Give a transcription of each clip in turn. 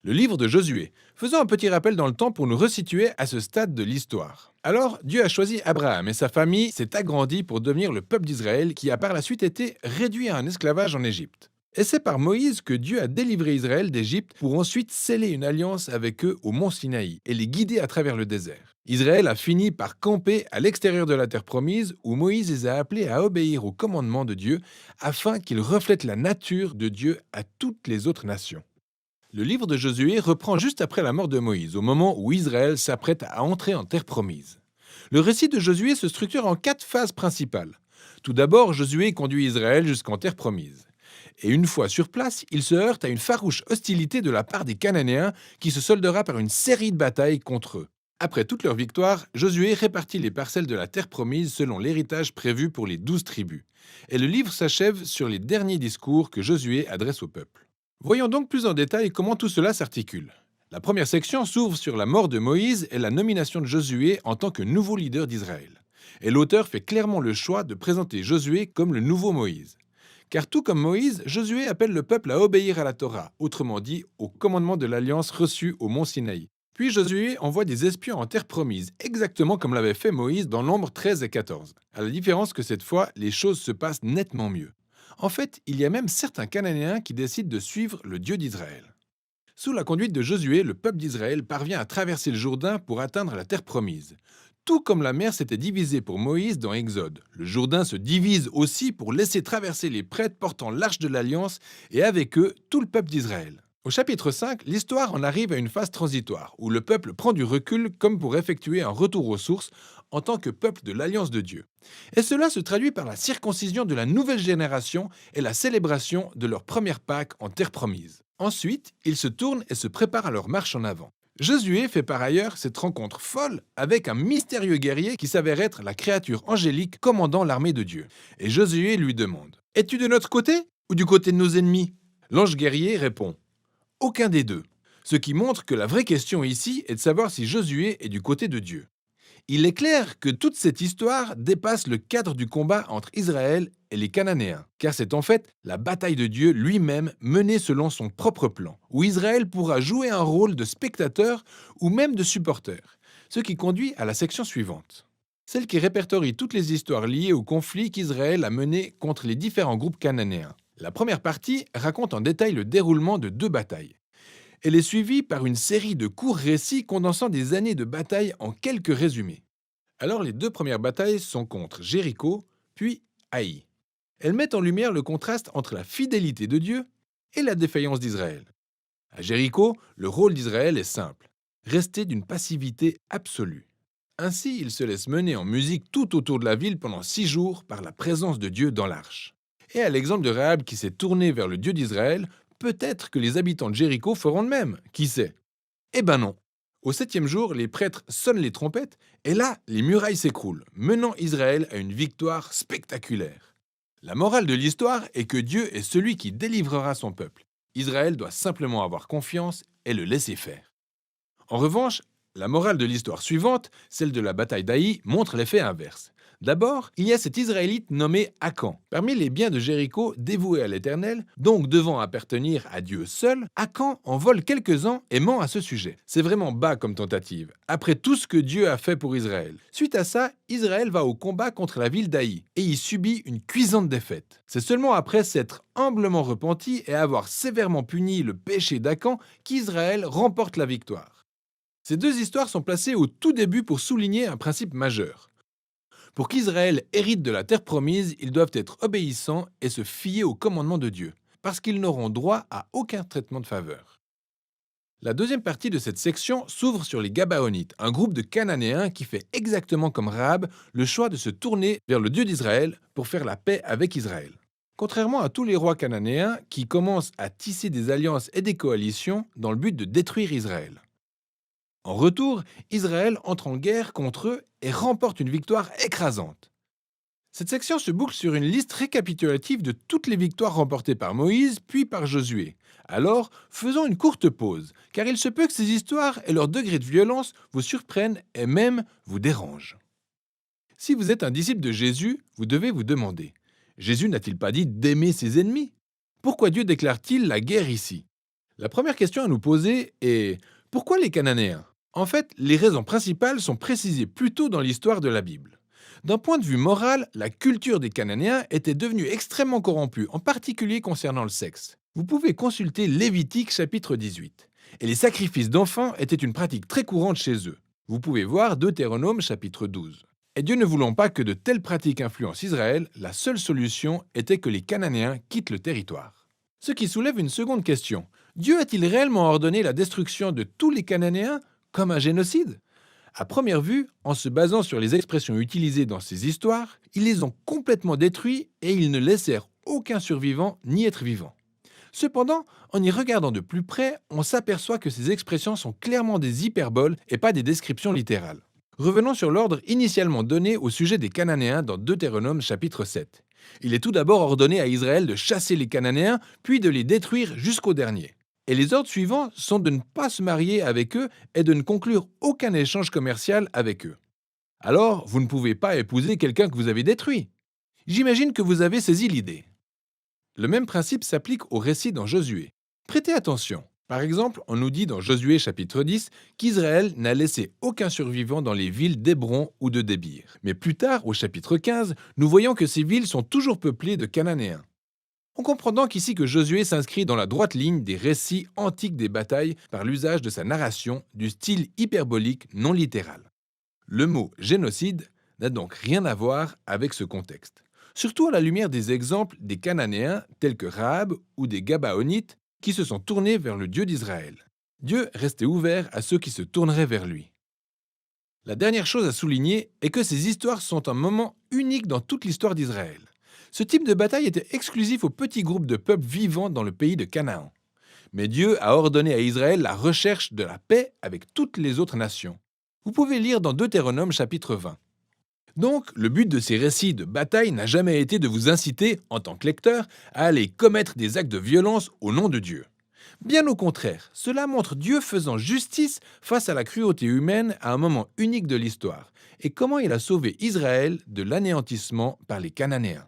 Le livre de Josué. Faisons un petit rappel dans le temps pour nous resituer à ce stade de l'histoire. Alors, Dieu a choisi Abraham et sa famille s'est agrandie pour devenir le peuple d'Israël qui a par la suite été réduit à un esclavage en Égypte. Et c'est par Moïse que Dieu a délivré Israël d'Égypte pour ensuite sceller une alliance avec eux au mont Sinaï et les guider à travers le désert. Israël a fini par camper à l'extérieur de la terre promise où Moïse les a appelés à obéir aux commandements de Dieu afin qu'ils reflètent la nature de Dieu à toutes les autres nations. Le livre de Josué reprend juste après la mort de Moïse, au moment où Israël s'apprête à entrer en terre promise. Le récit de Josué se structure en 4 phases principales. Tout d'abord, Josué conduit Israël jusqu'en terre promise. Et une fois sur place, il se heurte à une farouche hostilité de la part des Cananéens qui se soldera par une série de batailles contre eux. Après toute leur victoire, Josué répartit les parcelles de la terre promise selon l'héritage prévu pour les 12 tribus. Et le livre s'achève sur les derniers discours que Josué adresse au peuple. Voyons donc plus en détail comment tout cela s'articule. La première section s'ouvre sur la mort de Moïse et la nomination de Josué en tant que nouveau leader d'Israël. Et l'auteur fait clairement le choix de présenter Josué comme le nouveau Moïse. Car tout comme Moïse, Josué appelle le peuple à obéir à la Torah, autrement dit au commandement de l'alliance reçu au mont Sinaï. Puis Josué envoie des espions en terre promise, exactement comme l'avait fait Moïse dans Nombres 13 et 14. À la différence que cette fois, les choses se passent nettement mieux. En fait, il y a même certains Cananéens qui décident de suivre le Dieu d'Israël. Sous la conduite de Josué, le peuple d'Israël parvient à traverser le Jourdain pour atteindre la terre promise. Tout comme la mer s'était divisée pour Moïse dans Exode, le Jourdain se divise aussi pour laisser traverser les prêtres portant l'arche de l'Alliance et avec eux tout le peuple d'Israël. Au chapitre 5, l'histoire en arrive à une phase transitoire, où le peuple prend du recul comme pour effectuer un retour aux sources en tant que peuple de l'Alliance de Dieu. Et cela se traduit par la circoncision de la nouvelle génération et la célébration de leur première Pâque en terre promise. Ensuite, ils se tournent et se préparent à leur marche en avant. Josué fait par ailleurs cette rencontre folle avec un mystérieux guerrier qui s'avère être la créature angélique commandant l'armée de Dieu. Et Josué lui demande : « Es-tu de notre côté ou du côté de nos ennemis ?» L'ange guerrier répond : « Aucun des deux. » Ce qui montre que la vraie question ici est de savoir si Josué est du côté de Dieu. Il est clair que toute cette histoire dépasse le cadre du combat entre Israël et les Cananéens, car c'est en fait la bataille de Dieu lui-même menée selon son propre plan, où Israël pourra jouer un rôle de spectateur ou même de supporter, ce qui conduit à la section suivante. Celle qui répertorie toutes les histoires liées au conflit qu'Israël a mené contre les différents groupes cananéens. La première partie raconte en détail le déroulement de 2 batailles. Elle est suivie par une série de courts récits condensant des années de bataille en quelques résumés. Alors les 2 premières batailles sont contre Jéricho, puis Haï. Elles mettent en lumière le contraste entre la fidélité de Dieu et la défaillance d'Israël. À Jéricho, le rôle d'Israël est simple : rester d'une passivité absolue. Ainsi, il se laisse mener en musique tout autour de la ville pendant 6 jours par la présence de Dieu dans l'arche. Et à l'exemple de Rahab qui s'est tourné vers le Dieu d'Israël, peut-être que les habitants de Jéricho feront de même, qui sait ? Eh ben non. Au 7e jour, les prêtres sonnent les trompettes, et là, les murailles s'écroulent, menant Israël à une victoire spectaculaire. La morale de l'histoire est que Dieu est celui qui délivrera son peuple. Israël doit simplement avoir confiance et le laisser faire. En revanche, la morale de l'histoire suivante, celle de la bataille d'Aï, montre l'effet inverse. D'abord, il y a cet Israélite nommé Akan. Parmi les biens de Jéricho dévoués à l'Éternel, donc devant appartenir à Dieu seul, Akan en vole quelques-uns et ment à ce sujet. C'est vraiment bas comme tentative, après tout ce que Dieu a fait pour Israël. Suite à ça, Israël va au combat contre la ville d'Aï et y subit une cuisante défaite. C'est seulement après s'être humblement repenti et avoir sévèrement puni le péché d'Akan qu'Israël remporte la victoire. Ces 2 histoires sont placées au tout début pour souligner un principe majeur. Pour qu'Israël hérite de la terre promise, ils doivent être obéissants et se fier aux commandements de Dieu, parce qu'ils n'auront droit à aucun traitement de faveur. La deuxième partie de cette section s'ouvre sur les Gabaonites, un groupe de Cananéens qui fait exactement comme Rahab le choix de se tourner vers le Dieu d'Israël pour faire la paix avec Israël. Contrairement à tous les rois cananéens qui commencent à tisser des alliances et des coalitions dans le but de détruire Israël. En retour, Israël entre en guerre contre eux et remporte une victoire écrasante. Cette section se boucle sur une liste récapitulative de toutes les victoires remportées par Moïse puis par Josué. Alors, faisons une courte pause, car il se peut que ces histoires et leur degré de violence vous surprennent et même vous dérangent. Si vous êtes un disciple de Jésus, vous devez vous demander : Jésus n'a-t-il pas dit d'aimer ses ennemis ? Pourquoi Dieu déclare-t-il la guerre ici ? La première question à nous poser est pourquoi les Cananéens? En fait, les raisons principales sont précisées plus tôt dans l'histoire de la Bible. D'un point de vue moral, la culture des Cananéens était devenue extrêmement corrompue, en particulier concernant le sexe. Vous pouvez consulter Lévitique chapitre 18. Et les sacrifices d'enfants étaient une pratique très courante chez eux. Vous pouvez voir Deutéronome chapitre 12. Et Dieu ne voulant pas que de telles pratiques influencent Israël, la seule solution était que les Cananéens quittent le territoire. Ce qui soulève une seconde question. Dieu a-t-il réellement ordonné la destruction de tous les Cananéens comme un génocide? À première vue, en se basant sur les expressions utilisées dans ces histoires, ils les ont complètement détruits et ils ne laissèrent aucun survivant ni être vivant. Cependant, en y regardant de plus près, on s'aperçoit que ces expressions sont clairement des hyperboles et pas des descriptions littérales. Revenons sur l'ordre initialement donné au sujet des Cananéens dans Deutéronome chapitre 7. Il est tout d'abord ordonné à Israël de chasser les Cananéens, puis de les détruire jusqu'au dernier. Et les ordres suivants sont de ne pas se marier avec eux et de ne conclure aucun échange commercial avec eux. Alors, vous ne pouvez pas épouser quelqu'un que vous avez détruit. J'imagine que vous avez saisi l'idée. Le même principe s'applique au récit dans Josué. Prêtez attention. Par exemple, on nous dit dans Josué chapitre 10 qu'Israël n'a laissé aucun survivant dans les villes d'Hébron ou de Débir. Mais plus tard, au chapitre 15, nous voyons que ces villes sont toujours peuplées de Cananéens. On comprend donc ici que Josué s'inscrit dans la droite ligne des récits antiques des batailles par l'usage de sa narration du style hyperbolique non littéral. Le mot génocide n'a donc rien à voir avec ce contexte. Surtout à la lumière des exemples des Cananéens tels que Rahab ou des Gabaonites qui se sont tournés vers le Dieu d'Israël. Dieu restait ouvert à ceux qui se tourneraient vers lui. La dernière chose à souligner est que ces histoires sont un moment unique dans toute l'histoire d'Israël. Ce type de bataille était exclusif aux petits groupes de peuples vivant dans le pays de Canaan. Mais Dieu a ordonné à Israël la recherche de la paix avec toutes les autres nations. Vous pouvez lire dans Deutéronome chapitre 20. Donc, le but de ces récits de bataille n'a jamais été de vous inciter, en tant que lecteur, à aller commettre des actes de violence au nom de Dieu. Bien au contraire, cela montre Dieu faisant justice face à la cruauté humaine à un moment unique de l'histoire, et comment il a sauvé Israël de l'anéantissement par les Cananéens.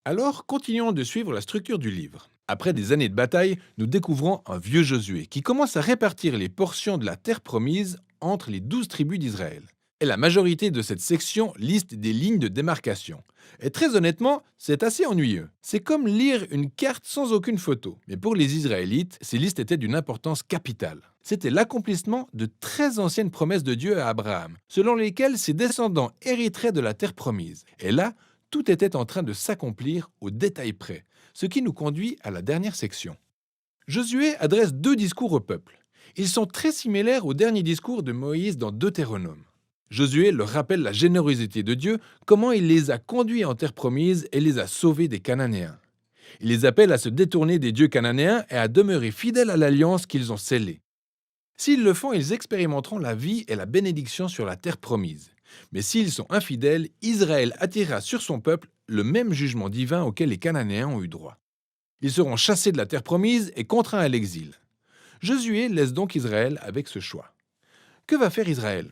Alors, continuons de suivre la structure du livre. Après des années de bataille, nous découvrons un vieux Josué qui commence à répartir les portions de la terre promise entre les 12 tribus d'Israël. Et la majorité de cette section liste des lignes de démarcation. Et très honnêtement, c'est assez ennuyeux. C'est comme lire une carte sans aucune photo. Mais pour les Israélites, ces listes étaient d'une importance capitale. C'était l'accomplissement de très anciennes promesses de Dieu à Abraham, selon lesquelles ses descendants hériteraient de la terre promise. Et là, tout était en train de s'accomplir au détail près, ce qui nous conduit à la dernière section. Josué adresse deux discours au peuple. Ils sont très similaires au dernier discours de Moïse dans Deutéronome. Josué leur rappelle la générosité de Dieu, comment il les a conduits en terre promise et les a sauvés des Cananéens. Il les appelle à se détourner des dieux cananéens et à demeurer fidèles à l'alliance qu'ils ont scellée. S'ils le font, ils expérimenteront la vie et la bénédiction sur la terre promise. Mais s'ils sont infidèles, Israël attirera sur son peuple le même jugement divin auquel les Cananéens ont eu droit. Ils seront chassés de la terre promise et contraints à l'exil. Josué laisse donc Israël avec ce choix. Que va faire Israël?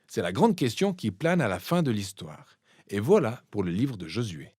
C'est la grande question qui plane à la fin de l'histoire. Et voilà pour le livre de Josué.